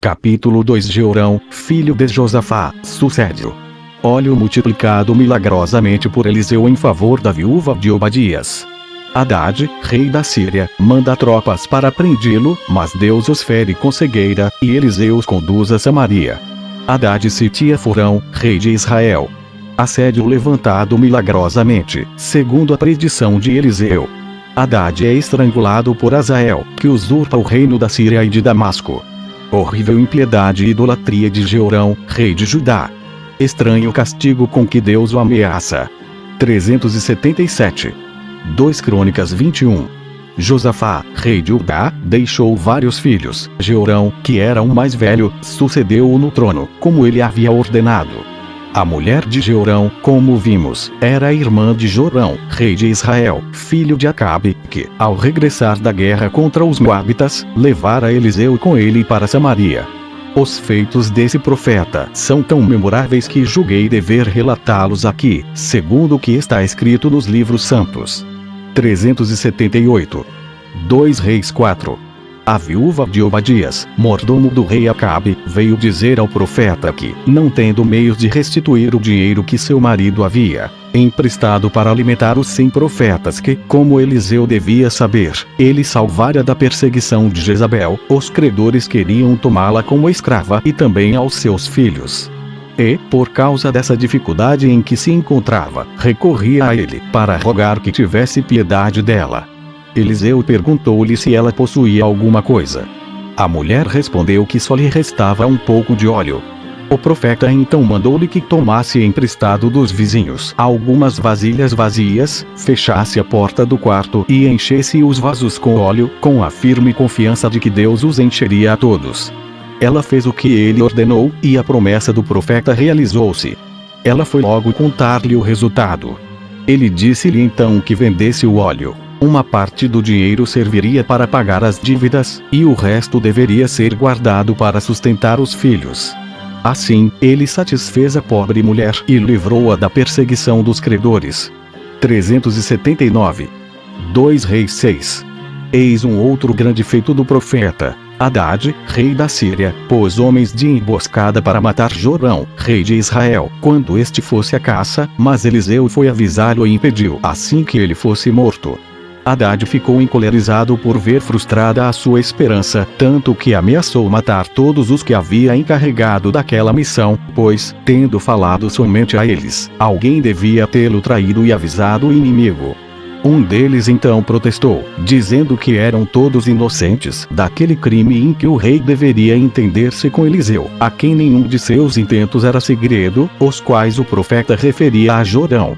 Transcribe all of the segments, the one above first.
Capítulo 2. Jeorão, filho de Josafá, sucede-o. Óleo multiplicado milagrosamente por Eliseu em favor da viúva de Obadias. Hadad, rei da Síria, manda tropas para prendê-lo, mas Deus os fere com cegueira, e Eliseu os conduz a Samaria. Hadad sitia Furão, rei de Israel. Assédio levantado milagrosamente, segundo a predição de Eliseu. Hadad é estrangulado por Azael, que usurpa o reino da Síria e de Damasco. Horrível impiedade e idolatria de Jeorão, rei de Judá. Estranho castigo com que Deus o ameaça. 377. 2 Crônicas 21. Josafá, rei de Judá, deixou vários filhos. Jeorão, que era o mais velho, sucedeu-o no trono, como ele havia ordenado. A mulher de Jeorão, como vimos, era irmã de Jorão, rei de Israel, filho de Acabe, que, ao regressar da guerra contra os Moabitas, levara Eliseu com ele para Samaria. Os feitos desse profeta são tão memoráveis que julguei dever relatá-los aqui, segundo o que está escrito nos livros santos. 378. 2 Reis 4. A viúva de Obadias, mordomo do rei Acabe, veio dizer ao profeta que, não tendo meios de restituir o dinheiro que seu marido havia emprestado para alimentar os 100 profetas que, como Eliseu devia saber, ele salvara da perseguição de Jezabel, os credores queriam tomá-la como escrava e também aos seus filhos. E, por causa dessa dificuldade em que se encontrava, recorria a ele, para rogar que tivesse piedade dela. Eliseu perguntou-lhe se ela possuía alguma coisa. A mulher respondeu que só lhe restava um pouco de óleo. O profeta então mandou-lhe que tomasse emprestado dos vizinhos algumas vasilhas vazias, fechasse a porta do quarto e enchesse os vasos com óleo, com a firme confiança de que Deus os encheria a todos. Ela fez o que ele ordenou, e a promessa do profeta realizou-se. Ela foi logo contar-lhe o resultado. Ele disse-lhe então que vendesse o óleo. Uma parte do dinheiro serviria para pagar as dívidas, e o resto deveria ser guardado para sustentar os filhos. Assim, ele satisfez a pobre mulher e livrou-a da perseguição dos credores. 379. 2 Reis 6. Eis um outro grande feito do profeta. Hadad, rei da Síria, pôs homens de emboscada para matar Jorão, rei de Israel, quando este fosse à caça, mas Eliseu foi avisá-lo e impediu assim que ele fosse morto. Hadad ficou encolerizado por ver frustrada a sua esperança, tanto que ameaçou matar todos os que havia encarregado daquela missão, pois, tendo falado somente a eles, alguém devia tê-lo traído e avisado o inimigo. Um deles então protestou, dizendo que eram todos inocentes daquele crime em que o rei deveria entender-se com Eliseu, a quem nenhum de seus intentos era segredo, os quais o profeta referia a Jorão.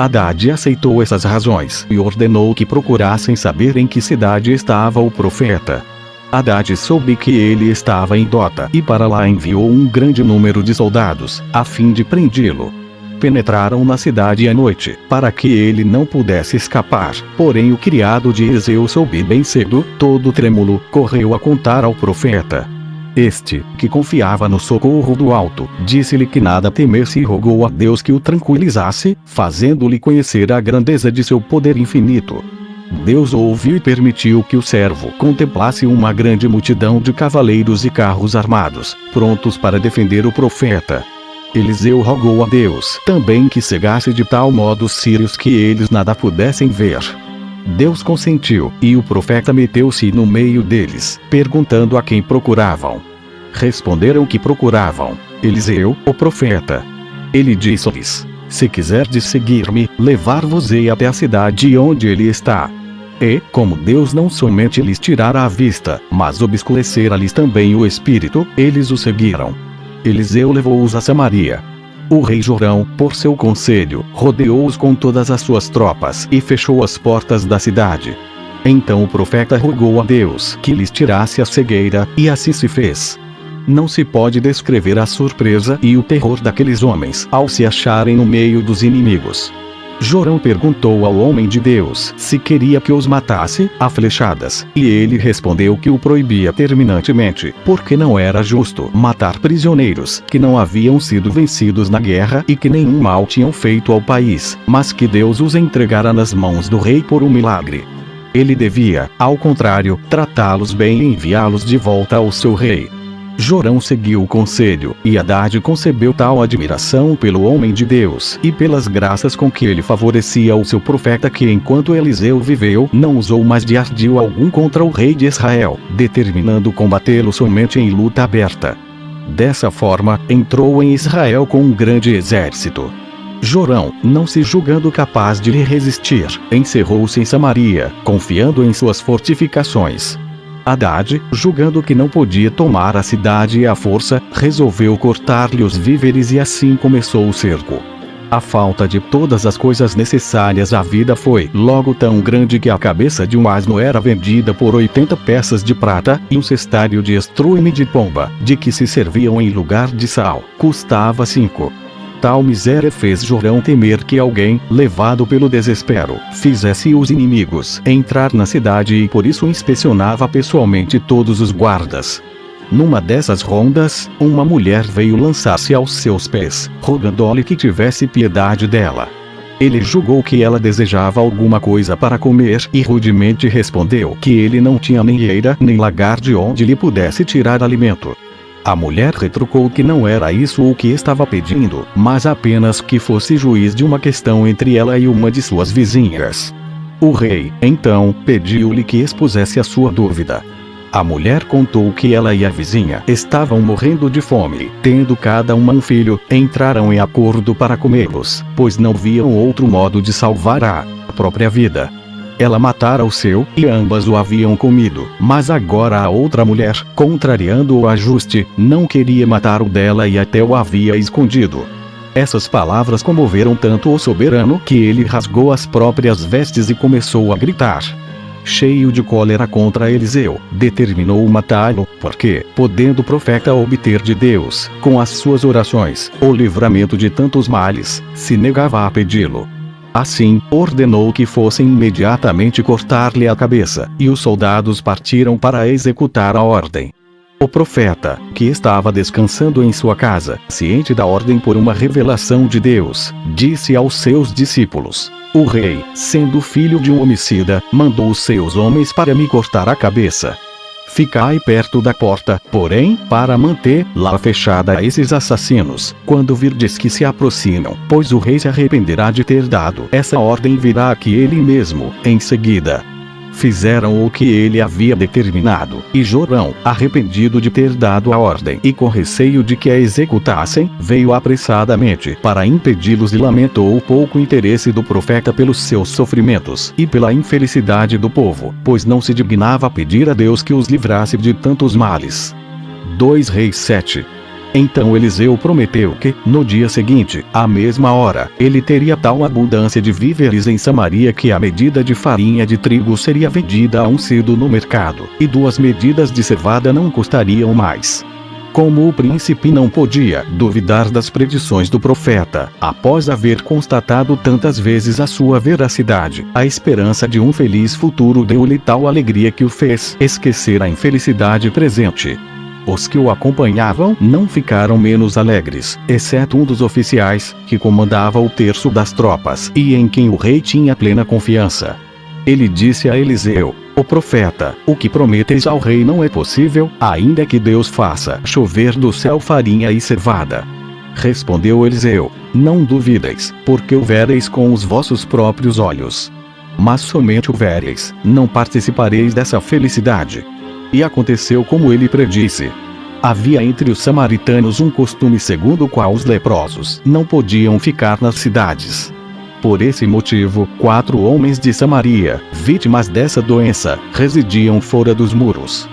Hadad aceitou essas razões e ordenou que procurassem saber em que cidade estava o profeta. Hadad soube que ele estava em Dota e para lá enviou um grande número de soldados, a fim de prendê-lo. Penetraram na cidade à noite, para que ele não pudesse escapar, porém o criado de Eliseu soube bem cedo, todo trêmulo, correu a contar ao profeta. Este, que confiava no socorro do alto, disse-lhe que nada temesse e rogou a Deus que o tranquilizasse, fazendo-lhe conhecer a grandeza de seu poder infinito. Deus ouviu e permitiu que o servo contemplasse uma grande multidão de cavaleiros e carros armados, prontos para defender o profeta. Eliseu rogou a Deus também que cegasse de tal modo os sírios que eles nada pudessem ver. Deus consentiu, e o profeta meteu-se no meio deles, perguntando a quem procuravam. Responderam que procuravam Eliseu, o profeta. Ele disse-lhes: se quiserdes seguir-me, levar-vos-ei até a cidade onde ele está. E, como Deus não somente lhes tirara a vista, mas obscurecera-lhes também o espírito, eles o seguiram. Eliseu levou-os a Samaria. O rei Jorão, por seu conselho, rodeou-os com todas as suas tropas e fechou as portas da cidade. Então o profeta rogou a Deus que lhes tirasse a cegueira, e assim se fez. Não se pode descrever a surpresa e o terror daqueles homens ao se acharem no meio dos inimigos. Jorão perguntou ao homem de Deus se queria que os matasse a flechadas, e ele respondeu que o proibia terminantemente, porque não era justo matar prisioneiros que não haviam sido vencidos na guerra e que nenhum mal tinham feito ao país, mas que Deus os entregara nas mãos do rei por um milagre. Ele devia, ao contrário, tratá-los bem e enviá-los de volta ao seu rei. Jorão seguiu o conselho, e Hadade concebeu tal admiração pelo homem de Deus e pelas graças com que ele favorecia o seu profeta que enquanto Eliseu viveu não usou mais de ardil algum contra o rei de Israel, determinando combatê-lo somente em luta aberta. Dessa forma, entrou em Israel com um grande exército. Jorão, não se julgando capaz de lhe resistir, encerrou-se em Samaria, confiando em suas fortificações. Hadade, julgando que não podia tomar a cidade à força, resolveu cortar-lhe os víveres e assim começou o cerco. A falta de todas as coisas necessárias à vida foi logo tão grande que a cabeça de um asno era vendida por 80 peças de prata, e um cestário de estrume de pomba, de que se serviam em lugar de sal, custava 5. Tal miséria fez Jorão temer que alguém, levado pelo desespero, fizesse os inimigos entrar na cidade e por isso inspecionava pessoalmente todos os guardas. Numa dessas rondas, uma mulher veio lançar-se aos seus pés, rogando-lhe que tivesse piedade dela. Ele julgou que ela desejava alguma coisa para comer e rudemente respondeu que ele não tinha nem eira nem lagar de onde lhe pudesse tirar alimento. A mulher retrucou que não era isso o que estava pedindo, mas apenas que fosse juiz de uma questão entre ela e uma de suas vizinhas. O rei, então, pediu-lhe que expusesse a sua dúvida. A mulher contou que ela e a vizinha estavam morrendo de fome, tendo cada uma um filho, entraram em acordo para comê-los, pois não viam outro modo de salvar a própria vida. Ela matara o seu, e ambas o haviam comido, mas agora a outra mulher, contrariando o ajuste, não queria matar o dela e até o havia escondido. Essas palavras comoveram tanto o soberano que ele rasgou as próprias vestes e começou a gritar. Cheio de cólera contra Eliseu, determinou matá-lo, porque, podendo o profeta obter de Deus, com as suas orações, o livramento de tantos males, se negava a pedi-lo. Assim, ordenou que fossem imediatamente cortar-lhe a cabeça, e os soldados partiram para executar a ordem. O profeta, que estava descansando em sua casa, ciente da ordem por uma revelação de Deus, disse aos seus discípulos: o rei, sendo filho de um homicida, mandou os seus homens para me cortar a cabeça. Ficai perto da porta, porém, para mantê-la fechada a esses assassinos, quando virdes que se aproximam, pois o rei se arrependerá de ter dado essa ordem e virá aqui ele mesmo, em seguida. Fizeram o que ele havia determinado, e Jorão, arrependido de ter dado a ordem e com receio de que a executassem, veio apressadamente para impedi-los e lamentou o pouco interesse do profeta pelos seus sofrimentos e pela infelicidade do povo, pois não se dignava pedir a Deus que os livrasse de tantos males. 2 Reis 7. Então Eliseu prometeu que, no dia seguinte, à mesma hora, ele teria tal abundância de víveres em Samaria que a medida de farinha de trigo seria vendida a um cedo no mercado, e 2 medidas de cevada não custariam mais. Como o príncipe não podia duvidar das predições do profeta, após haver constatado tantas vezes a sua veracidade, a esperança de um feliz futuro deu-lhe tal alegria que o fez esquecer a infelicidade presente. Os que o acompanhavam não ficaram menos alegres, exceto um dos oficiais, que comandava o terço das tropas e em quem o rei tinha plena confiança. Ele disse a Eliseu: o profeta, o que prometeis ao rei não é possível, ainda que Deus faça chover do céu farinha e cevada. Respondeu Eliseu: não duvideis, porque o vereis com os vossos próprios olhos. Mas somente o vereis, não participareis dessa felicidade. E aconteceu como ele predisse. Havia entre os samaritanos um costume segundo o qual os leprosos não podiam ficar nas cidades. Por esse motivo, 4 homens de Samaria, vítimas dessa doença, residiam fora dos muros.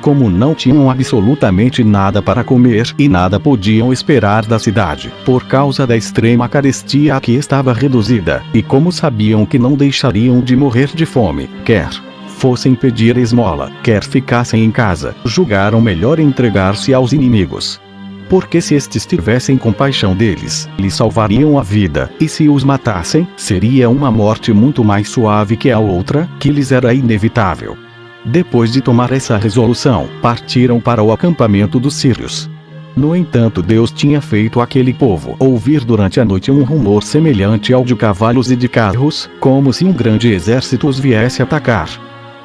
Como não tinham absolutamente nada para comer e nada podiam esperar da cidade, por causa da extrema carestia a que estava reduzida, e como sabiam que não deixariam de morrer de fome, quer fossem pedir esmola, quer ficassem em casa, julgaram melhor entregar-se aos inimigos. Porque se estes tivessem compaixão deles, lhes salvariam a vida, e se os matassem, seria uma morte muito mais suave que a outra, que lhes era inevitável. Depois de tomar essa resolução, partiram para o acampamento dos sírios. No entanto, Deus tinha feito aquele povo ouvir durante a noite um rumor semelhante ao de cavalos e de carros, como se um grande exército os viesse atacar.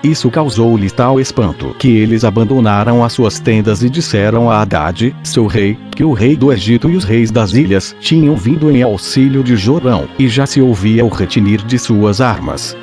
Isso causou-lhes tal espanto que eles abandonaram as suas tendas e disseram a Hadad, seu rei, que o rei do Egito e os reis das ilhas tinham vindo em auxílio de Jorão, e já se ouvia o retinir de suas armas.